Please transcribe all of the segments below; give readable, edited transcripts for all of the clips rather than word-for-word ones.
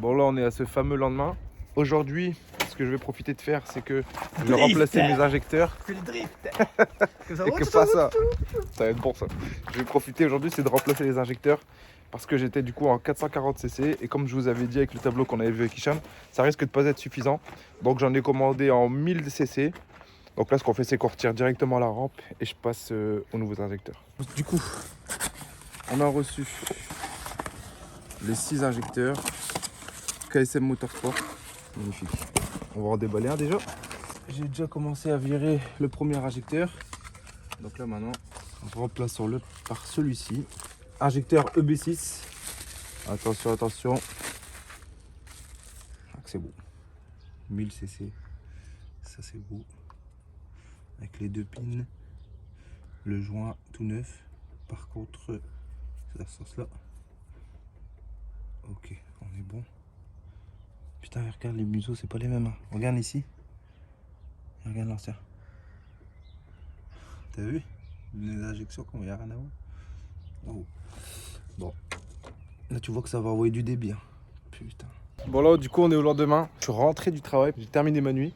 Bon là on est à ce fameux lendemain. Aujourd'hui, ce que je vais profiter de faire, c'est que je vais remplacer mes injecteurs. Fais le drift. Comme ça, Et que pas ça. Ça va être bon ça. Je vais profiter aujourd'hui, c'est de remplacer les injecteurs. Parce que j'étais du coup en 440cc. Et comme je vous avais dit avec le tableau qu'on avait vu avec Hicham, ça risque de pas être suffisant. Donc j'en ai commandé en 1000cc. Donc là ce qu'on fait, c'est qu'on retire directement la rampe. Et je passe aux nouveaux injecteurs. Du coup, on a reçu les 6 injecteurs KSM Motorsport. Magnifique. On va en déballer un déjà. J'ai déjà commencé à virer le premier injecteur. Donc là maintenant, on remplaçons-le par celui-ci. Injecteur EB6. Attention, attention. Ah, que c'est beau. 1000cc. Ça c'est beau. Avec les 2 pins. Le joint tout neuf. Par contre, c'est dans ce sens-là. Ok, on est bon. Putain, regarde les museaux, c'est pas les mêmes. Hein. Regarde ici. Regarde l'ancien. T'as vu? Les injections, comme il n'y a rien à voir. Oh. Bon. Là, tu vois que ça va envoyer du débit. Hein. Putain. Bon, là, du coup, on est au lendemain. Je suis rentré du travail. J'ai terminé ma nuit.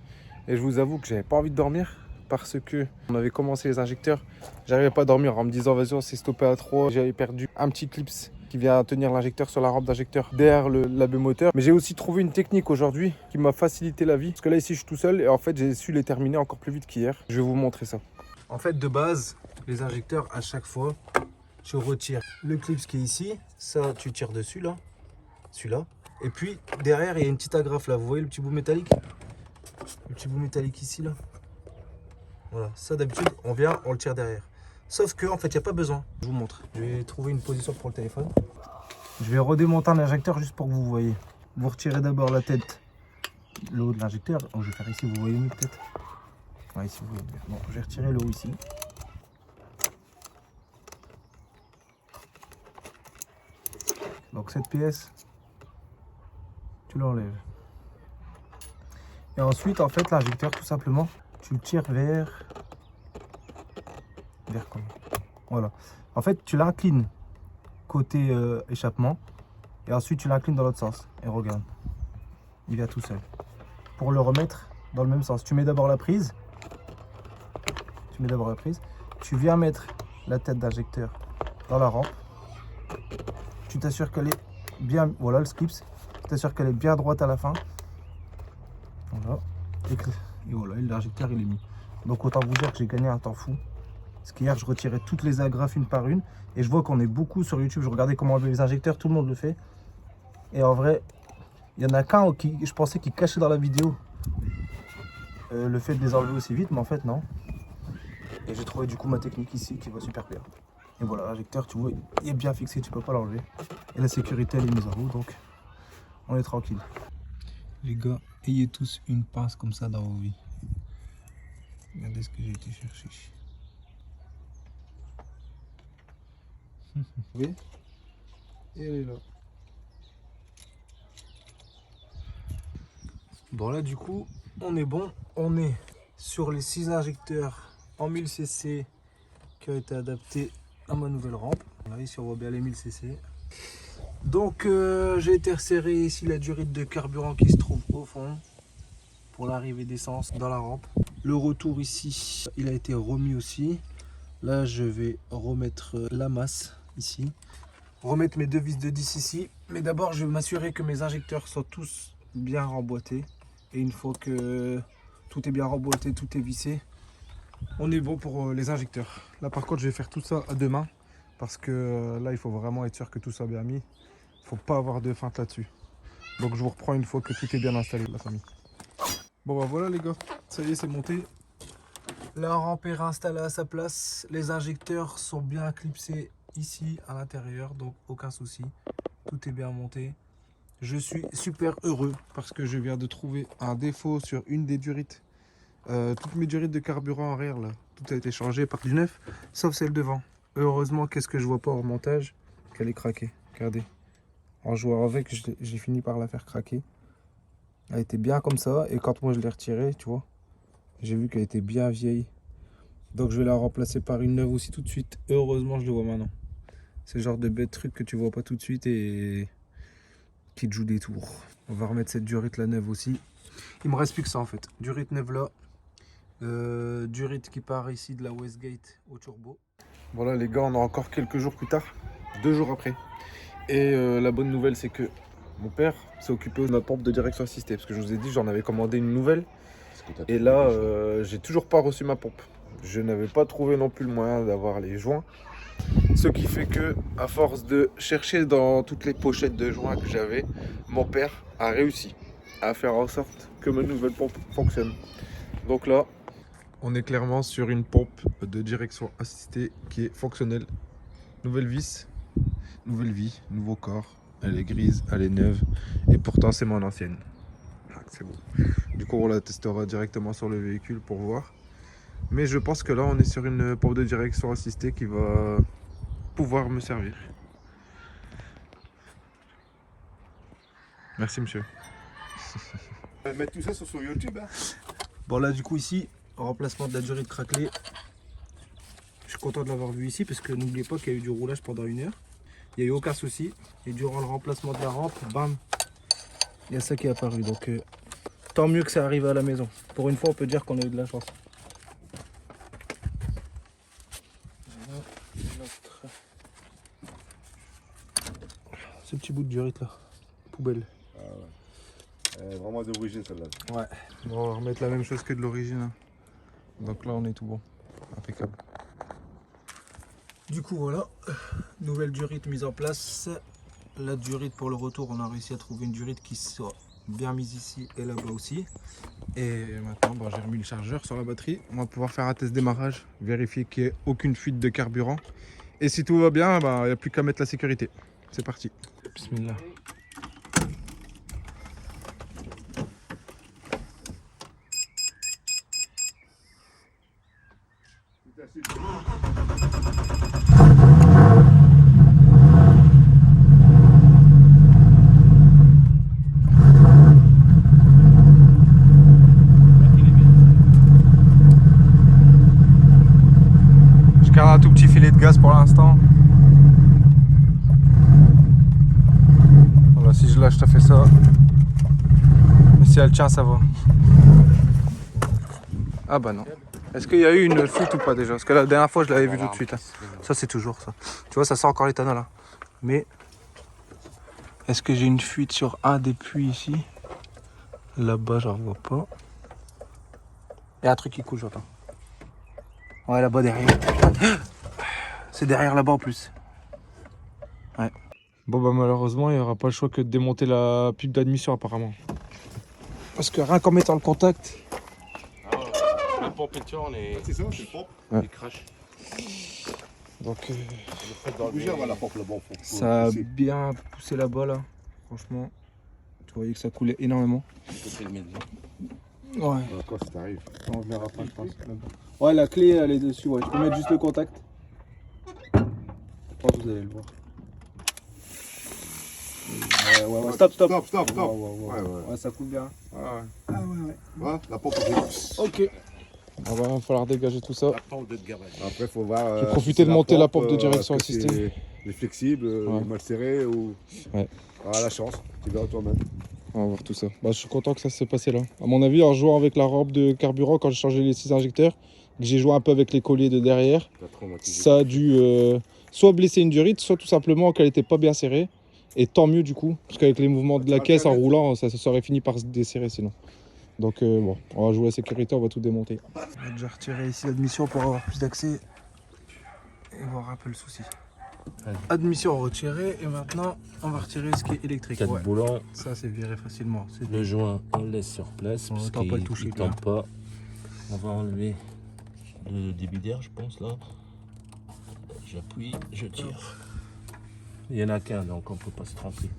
Et je vous avoue que j'avais pas envie de dormir. Parce que on avait commencé les injecteurs. J'arrivais pas à dormir en me disant, vas-y, on s'est stoppé à 3. J'avais perdu un petit clips qui vient tenir l'injecteur sur la rampe d'injecteur derrière l'AB moteur. Mais j'ai aussi trouvé une technique aujourd'hui qui m'a facilité la vie. Parce que là, ici, je suis tout seul. Et en fait, j'ai su les terminer encore plus vite qu'hier. Je vais vous montrer ça. En fait, de base, les injecteurs, à chaque fois, tu retires le clip qui est ici. Ça, tu tires dessus, là. Celui-là. Et puis, derrière, il y a une petite agrafe, là. Vous voyez le petit bout métallique? Le petit bout métallique ici, là. Voilà. Ça, d'habitude, on vient, on le tire derrière. Sauf que, en fait, il n'y a pas besoin. Je vous montre. Je vais trouver une position pour le téléphone. Je vais redémonter l'injecteur juste pour que vous voyez. Vous retirez d'abord la tête, le haut de l'injecteur. Oh, je vais faire ici, vous voyez mieux peut-être. Ouais, ici, vous voyez bien. Bon, je vais retirer le haut ici. Donc cette pièce, tu l'enlèves. Et ensuite, en fait, l'injecteur, tout simplement, tu le tires vers comment? Voilà. En fait, tu l'inclines côté échappement. Et ensuite, tu l'inclines dans l'autre sens. Et regarde, il vient tout seul. Pour le remettre dans le même sens, tu mets d'abord la prise. Tu viens mettre la tête d'injecteur dans la rampe. Tu t'assures qu'elle est bien, voilà le skips, tu t'assures qu'elle est bien droite à la fin. Voilà. Et voilà, l'injecteur il est mis. Donc autant vous dire que j'ai gagné un temps fou. Parce qu'hier je retirais toutes les agrafes une par une. Et je vois qu'on est beaucoup sur YouTube, je regardais comment enlever les injecteurs, tout le monde le fait. Et en vrai, il y en a qu'un qui, je pensais qu'il cachait dans la vidéo le fait de les enlever aussi vite, mais en fait non. Et j'ai trouvé du coup ma technique ici qui va super bien. Et voilà, l'injecteur, tu vois, il est bien fixé, tu peux pas l'enlever. Et la sécurité, elle est mise en haut, donc on est tranquille. Les gars, ayez tous une pince comme ça dans vos vies. Regardez ce que j'ai été chercher. Vous voyez? Et elle est là. Bon là, du coup, on est bon. On est sur les 6 injecteurs en 1000cc qui ont été adaptés à ma nouvelle rampe. Là, ici, on voit bien les 1000cc. Donc j'ai été resserré ici la durite de carburant qui se trouve au fond pour l'arrivée d'essence dans la rampe. Le retour ici, il a été remis aussi. Là je vais remettre la masse ici. Remettre mes 2 vis de 10 ici. Mais d'abord je vais m'assurer que mes injecteurs sont tous bien remboîtés. Et une fois que tout est bien remboîté, tout est vissé, on est bon pour les injecteurs. Là par contre je vais faire tout ça à deux mains. Parce que là il faut vraiment être sûr que tout soit bien mis. Faut pas avoir de feinte là-dessus. Donc je vous reprends une fois que tout est bien installé, la famille. Bon bah voilà les gars, ça y est, c'est monté. La rampe est réinstallée à sa place. Les injecteurs sont bien clipsés ici à l'intérieur, donc aucun souci. Tout est bien monté. Je suis super heureux parce que je viens de trouver un défaut sur une des durites. Toutes mes durites de carburant arrière là, tout a été changé par du neuf, sauf celle devant. Heureusement, qu'est-ce que je vois pas au montage, qu'elle est craquée. Regardez. En jouant avec, j'ai fini par la faire craquer. Elle était bien comme ça. Et quand moi je l'ai retirée, tu vois, j'ai vu qu'elle était bien vieille. Donc je vais la remplacer par une neuve aussi tout de suite. Heureusement, je le vois maintenant. C'est le genre de bête truc que tu vois pas tout de suite. Et qui te joue des tours. On va remettre cette durite là neuve aussi. Il me reste plus que ça en fait. Durite neuve là. Durite qui part ici de la Westgate au turbo. Voilà les gars, on a encore quelques jours plus tard, 2 jours après. Et la bonne nouvelle c'est que mon père s'est occupé de ma pompe de direction assistée. Parce que je vous ai dit, j'en avais commandé une nouvelle. Et là, j'ai toujours pas reçu ma pompe. Je n'avais pas trouvé non plus le moyen d'avoir les joints. Ce qui fait que, à force de chercher dans toutes les pochettes de joints que j'avais, mon père a réussi à faire en sorte que ma nouvelle pompe fonctionne. Donc là, on est clairement sur une pompe de direction assistée qui est fonctionnelle. Nouvelle vis, nouvelle vie, nouveau corps. Elle est grise, elle est neuve. Et pourtant, c'est mon ancienne. Ah, c'est bon. Du coup, on la testera directement sur le véhicule pour voir. Mais je pense que là, on est sur une pompe de direction assistée qui va pouvoir me servir. Merci, monsieur. On va mettre tout ça sur YouTube. Hein. Bon, là, du coup, ici, remplacement de la durite craquelée. Je suis content de l'avoir vu ici parce que n'oubliez pas qu'il y a eu du roulage pendant 1 heure. Il n'y a eu aucun souci. Et durant le remplacement de la rampe, bam, il y a ça qui est apparu. Donc, tant mieux que ça arrive à la maison. Pour une fois, on peut dire qu'on a eu de la chance. Voilà, ce petit bout de durite là, poubelle. Ah ouais. Vraiment d'origine celle-là. Ouais. Bon, on va remettre la même chose que de l'origine. Hein. Donc là, on est tout bon. Impeccable. Du coup, voilà. Nouvelle durite mise en place. La durite pour le retour, on a réussi à trouver une durite qui soit bien mise ici et là-bas aussi. Et maintenant, bon, j'ai remis le chargeur sur la batterie. On va pouvoir faire un test démarrage, vérifier qu'il n'y ait aucune fuite de carburant. Et si tout va bien, il n'y a plus qu'à mettre la sécurité. C'est parti. Bismillah. Je garde un tout petit filet de gaz pour l'instant. Voilà, si je lâche, ça fait ça. Mais si elle tient, ça va. Ah bah non. Est-ce qu'il y a eu une fuite ou pas déjà? Parce que la dernière fois, je l'avais vu tout de suite. Hein. Ça, c'est toujours ça. Tu vois, ça sort encore l'éthanol. Hein. Mais est-ce que j'ai une fuite sur un des puits ici? Là-bas, j'en vois pas. Il y a un truc qui coule, j'entends. Ouais, là-bas derrière. C'est derrière là-bas en plus. Ouais. Bon bah malheureusement, il n'y aura pas le choix que de démonter la pub d'admission apparemment. Parce que rien qu'en mettant le contact. La pompe est tourne et C'est ça, c'est le pompe. il crache. Donc Bouger, voilà, la pompe là-bas. ça a bien poussé là-bas là. Franchement, tu voyais que ça coulait énormément. Ouais. Quand ça t'arrive. On verra pas, je pense. Ouais, la clé elle est dessus. Ouais. Je peux mettre juste le contact. Je pense que vous allez le voir. Ouais. Stop. Stop. Ouais, ça coule bien. Ouais, la pompe est Ok. Il va falloir dégager tout ça. La pompe de garage. Après, il faut voir. Je vais profiter de monter la pompe de direction est-ce que assistée. C'est flexible, Ouais. mal serré ou. Ouais. Ah, la chance, tu verras toi-même. On va voir tout ça. Bah, je suis content que ça s'est passé là. À mon avis, en jouant avec la rampe de carburant, quand j'ai changé les 6 injecteurs, que j'ai joué un peu avec les colliers de derrière, T'as traumatisé. ça a dû soit blesser une durite, soit tout simplement qu'elle n'était pas bien serrée. Et tant mieux du coup, parce qu'avec les mouvements de la caisse en roulant, ça aurait fini par se desserrer sinon. Donc bon, on va jouer la sécurité, on va tout démonter. On va déjà retirer ici l'admission pour avoir plus d'accès et voir un peu le souci. Allez. Admission retirée et maintenant on va retirer ce qui est électrique. 4 Ouais. boulons, Ça c'est viré facilement. C'est le joint on le laisse sur place On parce entend qu'il pas le toucher, ne lui, hein. tombe pas. On va enlever le débit d'air je pense là. J'appuie, je tire. Il n'y en a qu'un donc on ne peut pas se tromper.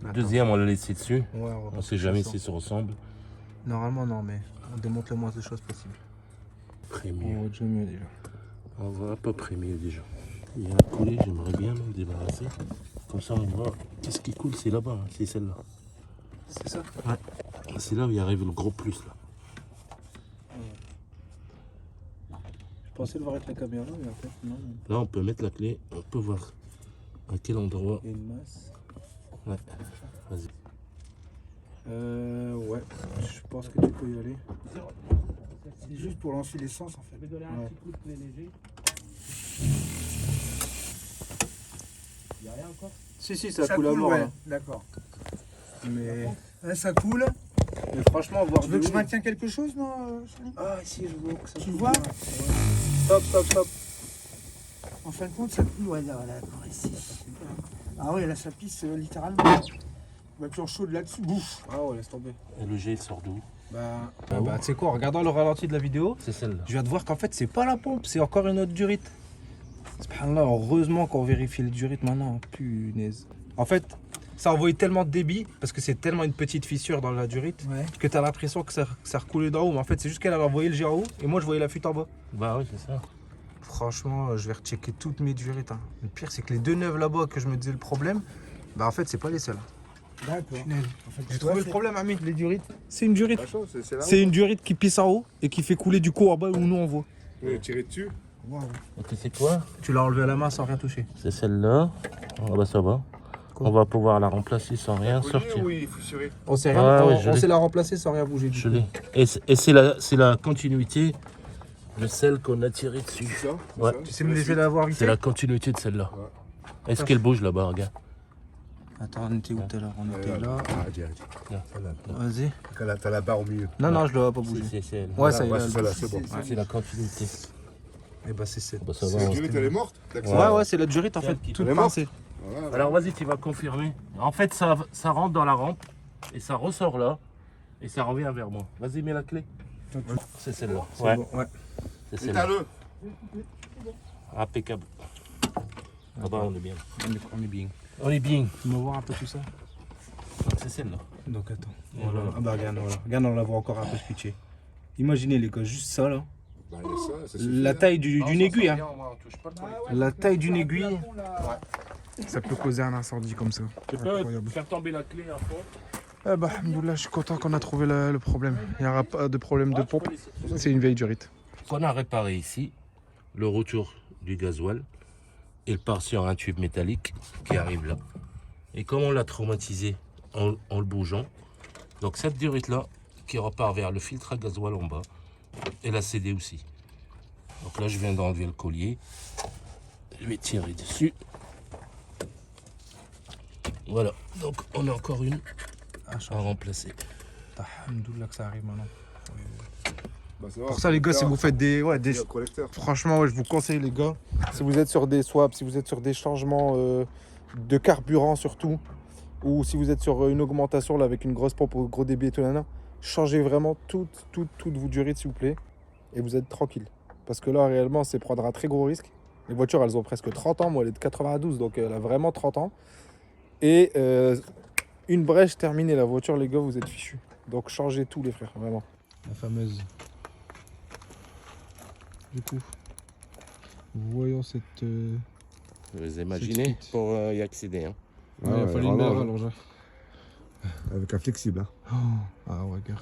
Attends. Deuxième on l'a laissé dessus. Ouais, On ne sait jamais si ça ressemble. Normalement non, mais on démonte le moins de choses possible. Premier. On va déjà mieux déjà. On voit à peu près mieux déjà. Il y a un collet, j'aimerais bien m'en débarrasser. Comme ça on voit qu'est-ce qui coule, c'est là-bas, hein, c'est celle-là. C'est ça? C'est là où il arrive le gros plus là. Je pensais le voir avec la caméra, mais en fait non. Là on peut mettre la clé, on peut voir à quel endroit. Il y a une masse. Ouais. pense que tu peux y aller. C'est juste pour lancer l'essence en fait. Je vais donner un petit coup de clé léger. Il n'y a rien encore? Si, ça coule à mort. ouais. Là. D'accord. Mais Ouais, ça coule. franchement, voir Tu veux de que je haut- maintienne quelque chose, non, Charlie? Ah, si, je vois que ça Tu coule. vois? Stop. En fin de compte, ça coule. Ouais, là, d'accord, ici. Ah ouais, là, ça pisse littéralement. Voiture chaude là-dessus. Bouf. Ah ouais, laisse tomber. Et le jet il sort d'où? Bah, tu sais quoi, en regardant le ralenti de la vidéo, C'est celle-là. je viens de voir qu'en fait, c'est pas la pompe, c'est encore une autre durite. Subhanallah, heureusement qu'on vérifie les durites maintenant. Punaise. En fait, ça a envoyé tellement de débit, parce que c'est tellement une petite fissure dans la durite, Ouais. que t'as l'impression que ça recoulait d'en haut. Mais en fait, c'est juste qu'elle a envoyé le jet en haut, et moi, je voyais la fuite en bas. Bah oui, c'est ça. Franchement, je vais rechecker toutes mes durites. Hein. Le pire, c'est que les deux neuves là-bas que je me disais le problème, bah en fait, c'est pas les seules. D'accord. En fait, J'ai trouvé le problème, ami. Les durites. C'est une durite. La chose, c'est là. C'est une durite qui pisse en haut et qui fait couler du coup en bas où nous on voit. Vous les tirez dessus. Waouh. Et tu sais quoi? Tu l'as enlevé à la main sans rien toucher. C'est celle-là. Ah bah ça va. Quoi? On va pouvoir la remplacer sans rien sortir. Oui, il faut tirer. On sait Ouais, rien. ouais, je on l'ai. sait la remplacer sans rien bouger. Du Je coup. l'ai. Et c'est la continuité de celle qu'on a tirée dessus. C'est ça. c'est Ouais. ça, Tu c'est sais me la laisser suite. la voir vite C'est la continuité de celle-là. Ouais. Est-ce qu'elle bouge là-bas, regarde? Attends, on était où tout à l'heure? On était Ouais, là. Ah, direct. Là. Vas-y. T'as la barre au milieu. Non, je le vois pas bouger. C'est elle. Ouais, ça y est. Ouais, là, c'est celle-là, c'est bon. C'est la continuité. Et bah c'est cette. Bah, ça va. La on- durite, elle est morte. Ouais, c'est la durite en fait. Celle qui- Toute Elle est morte. pincée. Voilà. Alors vas-y, tu vas confirmer. En fait, ça rentre dans la rampe et ça ressort là et ça revient vers moi. Vas-y, mets la clé. C'est celle-là. C'est Ouais, bon, ouais. c'est celle-là. Éteins-le. Impeccable. Ah bah on est bien. On est bien. On est bien. Tu vas voir un peu tout ça. C'est celle-là. Donc attends. Voilà. Ah bah regarde, voilà. Regarde, on la voit encore un peu switcher. Imaginez les gars, juste ça là. Bah, il y a ça suffit, La hein. taille d'une aiguille. Hein. On touche pas le truc. La taille d'une aiguille. Ça peut causer un incendie comme ça. Tu peux faire tomber la clé à fond. Eh bah, alhamdoulilah, je suis content qu'on a trouvé le problème. Il n'y aura pas de problème de pompe. C'est une vieille durite. On a réparé ici le retour du gasoil. Il part sur un tube métallique qui arrive là. Et comme on l'a traumatisé en le bougeant, donc cette durite là qui repart vers le filtre à gasoil en bas, elle a cédé aussi. Donc là je viens d'enlever le collier. Je vais tirer dessus. Voilà, donc on a encore une à remplacer. Alhamdoulilah que ça arrive maintenant. Bah, ça va. Pour ça les gars, si vous faites des Il y a le collecteur. franchement, ouais, je vous conseille les gars, si vous êtes sur des swaps, si vous êtes sur des changements de carburant surtout, ou si vous êtes sur une augmentation là avec une grosse pompe au gros débit et tout là, changez vraiment toutes vos durites s'il vous plaît, et vous êtes tranquille. Parce que là réellement c'est prendre un très gros risque. Les voitures elles ont presque 30 ans, moi elle est de 92 donc elle a vraiment 30 ans. Et une brèche terminée la voiture les gars, vous êtes fichus. Donc changez tout les frères, vraiment. La fameuse. Du coup, voyons cette. Vous imaginez C'est pour y accéder. Hein. Ouais, ouais, vraiment, rallonge. Avec un flexible. Hein. Ah ouais, gars.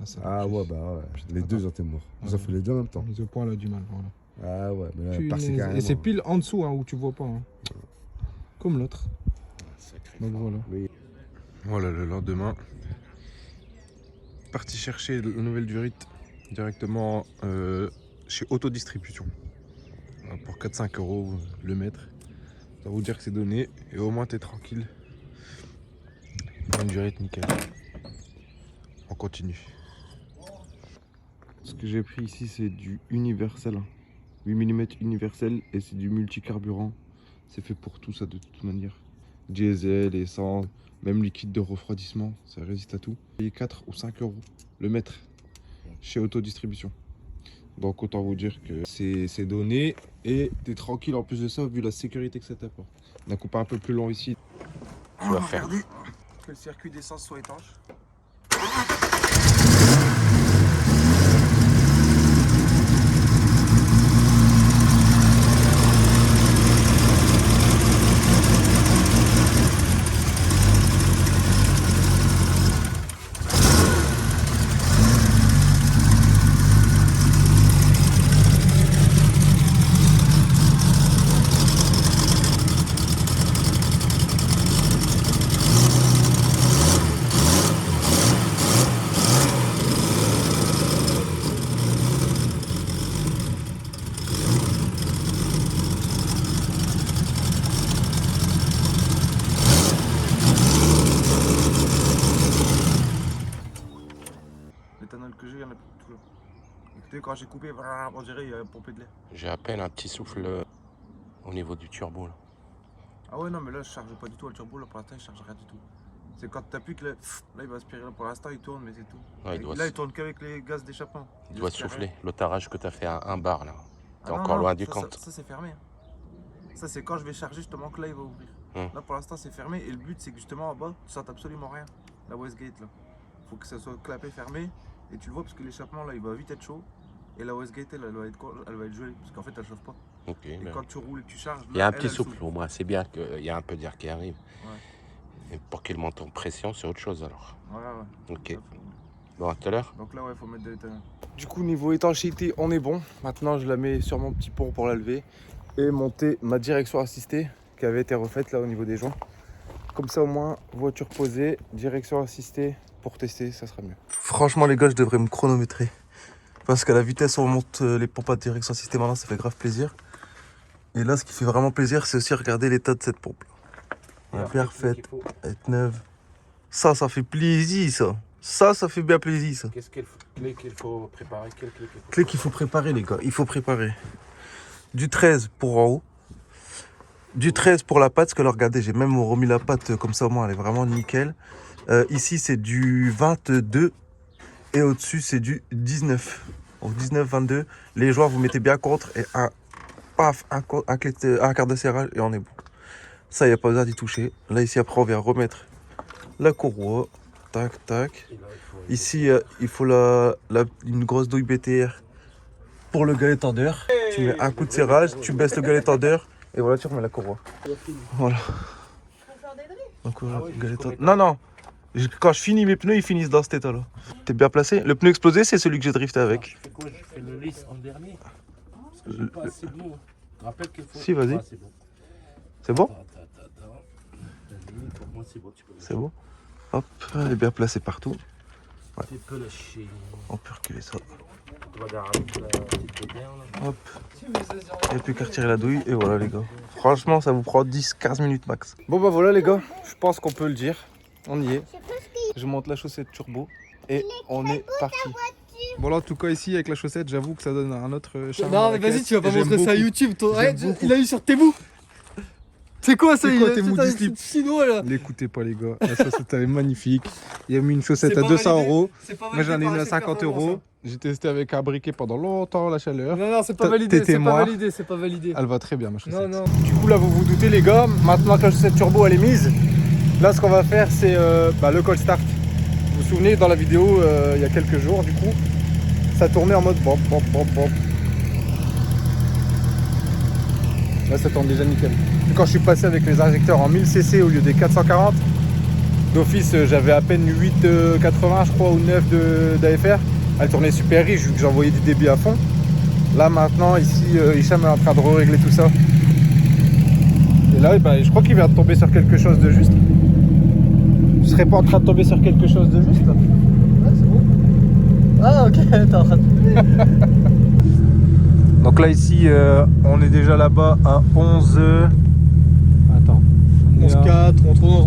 Ah, ça Ah ouais, bah ouais. Les deux étaient morts. Vous avez fait les deux en même temps. Ce point là du mal. Voilà. Ah ouais, mais là, Punaise. par-ci carrément. Et c'est pile en dessous hein, où tu vois pas. Hein. Comme l'autre. Sacré. Donc voilà. Oui. Voilà le lendemain. Parti chercher la nouvelle durite directement chez Autodistribution. Pour 4-5 euros le mètre. Ça va vous dire que c'est donné et au moins t'es tranquille. Pour une durite nickel. On continue. Ce que j'ai pris ici c'est du universel. 8 mm universel et c'est du multicarburant. C'est fait pour tout ça de toute manière. Diesel, essence, même liquide de refroidissement, ça résiste à tout. Payé 4 ou 5 euros le mètre chez Autodistribution. Donc autant vous dire que c'est donné et t'es tranquille en plus de ça vu la sécurité que ça t'apporte. On a coupé un peu plus long ici. Tu vas faire. Que le circuit d'essence soit étanche. souffle. Écoutez, quand j'ai coupé, on dirait qu'il y a pompé de l'air. J'ai à peine un petit souffle au niveau du turbo. Là. Ah ouais, non, mais là, je charge pas du tout le turbo. Là, pour l'instant, il charge rien du tout. C'est quand tu appuies que là, il va aspirer. Pour l'instant, il tourne, mais c'est tout. Ouais, Là, il tourne qu'avec les gaz d'échappement. Il doit souffler. L'otarage que tu as fait à 1 bar là. T'es Ah non, encore non, loin du ça, compte. Ça, c'est fermé. Ça, c'est quand je vais charger justement que là, il va ouvrir. Là, pour l'instant, c'est fermé. Et le but, c'est que justement, en bas, tu sens absolument rien. La Westgate, là. Faut que ça soit clapé, fermé. Et tu le vois, parce que l'échappement, là, il va vite être chaud. Et la Westgate, elle va être gelée. Parce qu'en fait, elle chauffe pas. Ok. Et Ben, quand tu roules et que tu charges, il y a un là, petit elle souffle au moins. C'est bien qu'il y a un peu d'air qui arrive. Ouais. Et pour qu'il monte en pression, c'est autre chose alors. Ouais. Ok. Bon, à tout à l'heure. Donc là, ouais, faut mettre de l'éthanol. Du coup, niveau étanchéité, on est bon. Maintenant, je la mets sur mon petit pont pour la lever et monter ma direction assistée qui avait été refaite là au niveau des joints. Comme ça, au moins, voiture posée, direction assistée pour tester, ça sera mieux. Franchement, les gars, je devrais me chronométrer parce qu'à la vitesse où on monte les pompes à direction assistée maintenant, ça fait grave plaisir. Et là, ce qui fait vraiment plaisir, c'est aussi regarder l'état de cette pompe. Elle est bien refaite, elle est neuve. Ça fait plaisir, ça. Ça fait bien plaisir, ça. Qu'est-ce qu'il faut préparer? Quelle Clé qu'il faut préparer, les gars. Il faut préparer du 13 pour en haut, du 13 pour la patte, parce que là, regardez, j'ai même remis la patte comme ça, au moins, elle est vraiment nickel. Ici, c'est du 22 et au-dessus, c'est du 19. Donc 19, 22. Les joints, vous mettez bien contre et un quart de serrage et on est bon. Ça, il n'y a pas besoin d'y toucher. Là, ici, après, on vient remettre la courroie. Tac, tac. Ici, il faut une grosse douille BTR pour le galet tendeur. Tu mets un coup de serrage, tu baisses le galet tendeur et voilà, tu remets la courroie. Voilà. Donc, voilà, galet tendeur. Non. Quand je finis mes pneus, ils finissent dans cet état-là. T'es bien placé. Le pneu explosé, c'est celui que j'ai drifté avec. Je fais quoi? Je fais le lisse en dernier. Parce que j'ai pas assez de l'eau. Je rappelle qu'il faut. Si, vas-y. Ah, c'est bon. C'est bon? Pour moi, c'est bon. Tu peux C'est bon. Hop, elle est bien placée partout. Ouais. Tu peux lâcher. On peut reculer ça. Tu vas garder la petite bédaire, là. Hop. Il n'y a plus qu'à retirer la douille et voilà les gars. Franchement, ça vous prend 10-15 minutes max. Bon bah voilà les gars, je pense qu'on peut le dire. On y est. Je monte la chaussette turbo et on est parti. Bon là en tout cas ici avec la chaussette, j'avoue que ça donne un autre charme. Non, à la mais vas-y, caisse tu vas pas et j'aime montrer ça à beaucoup. YouTube. J'aime beaucoup. Il a eu sur Temu. C'est quoi ça? C'est quoi Temu du slip chinois là? L'écoutez pas les gars, la chaussette elle est magnifique. Il a mis une chaussette C'est à pas 200 validé. €. C'est pas Moi validé j'en ai par mis à HF 50 Performance, €. J'ai testé avec un briquet pendant longtemps la chaleur. Non, c'est pas T'es validé, c'est témoin. pas validé, c'est pas validé. Elle va très bien ma chaussette. Non. Du coup là vous vous doutez les gars, maintenant que la chaussette turbo elle est mise, là ce qu'on va faire c'est le cold start. Vous vous souvenez dans la vidéo il y a quelques jours du coup, ça tournait en mode bop. Là ça tourne déjà nickel. Et quand je suis passé avec les injecteurs en 1000 cc au lieu des 440, d'office j'avais à peine 8,80 je crois ou 9 d'AFR. Elle tournait super riche vu que j'envoyais du débit à fond. Là maintenant ici Hicham est en train de régler tout ça. Et là je crois qu'il vient de tomber sur quelque chose de juste. Je serais pas en train de tomber sur quelque chose de juste là. Ah, c'est bon. Ah, ok, t'es en train de. Donc là ici on est déjà là-bas à 11. Attends. 11,4,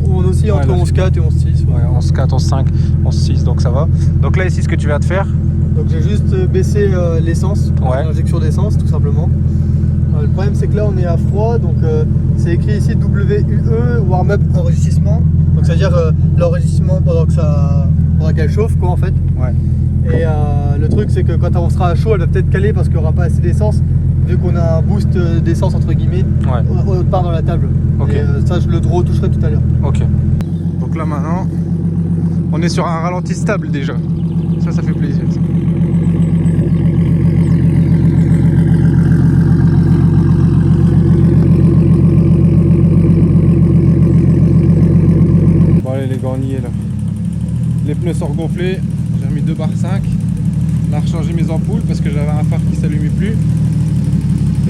on oscille entre 11,4 et 11,6. Ouais, 11,4, 11,5, 11,6 donc ça va. Donc là ici ce que tu viens de faire. Donc j'ai juste baissé l'essence, Ouais. l'injection d'essence tout simplement. Le problème c'est que là on est à froid, donc c'est écrit ici WUE, warm-up enregistrement. Donc c'est à dire l'enregistrement pendant qu'elle chauffe quoi en fait. Ouais. Et le truc c'est que quand on sera à chaud elle va peut-être caler parce qu'il n'y aura pas assez d'essence, vu qu'on a un boost d'essence entre guillemets autre part dans la table. Ok. Et ça je le retoucherai tout à l'heure. Ok. Donc là maintenant, on est sur un ralenti stable déjà. Ça fait plaisir. Ça. Bon allez les gars, on y est là. Les pneus sont regonflés. J'ai remis 2 barres 5. On a rechangé mes ampoules parce que j'avais un phare qui s'allumait plus.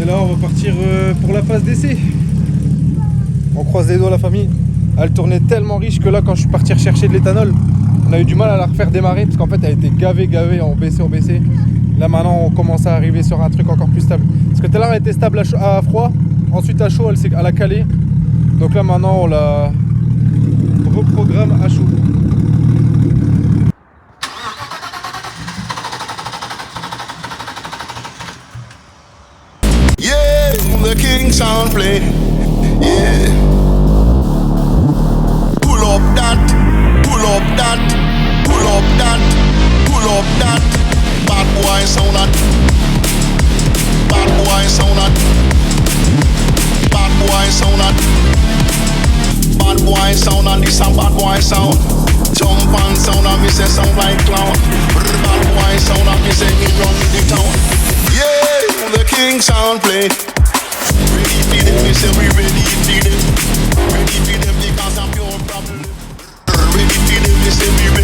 Et là on va partir pour la phase d'essai. On croise les doigts la famille. Elle tournait tellement riche que là quand je suis parti rechercher de l'éthanol, on a eu du mal à la refaire démarrer parce qu'en fait elle était gavée en baissé. Là maintenant on commence à arriver sur un truc encore plus stable. Parce que tout à l'heure elle était stable à froid, ensuite à chaud elle a calé. Donc là maintenant on la reprogramme à chaud. play. Yeah. Pull up that, pull up that, pull up that, pull up that. Bad boy sound that. Bad boy sound that. Bad boy sound that. Bad boy sound and this a bad boy sound. Jump and sound and me say sound like clown. Bad boy sound and me say me run the town. Yeah, the king sound play. Ready for them, me say we ready for them. Ready for them because I'm pure problem. Ready for them, me say we ready.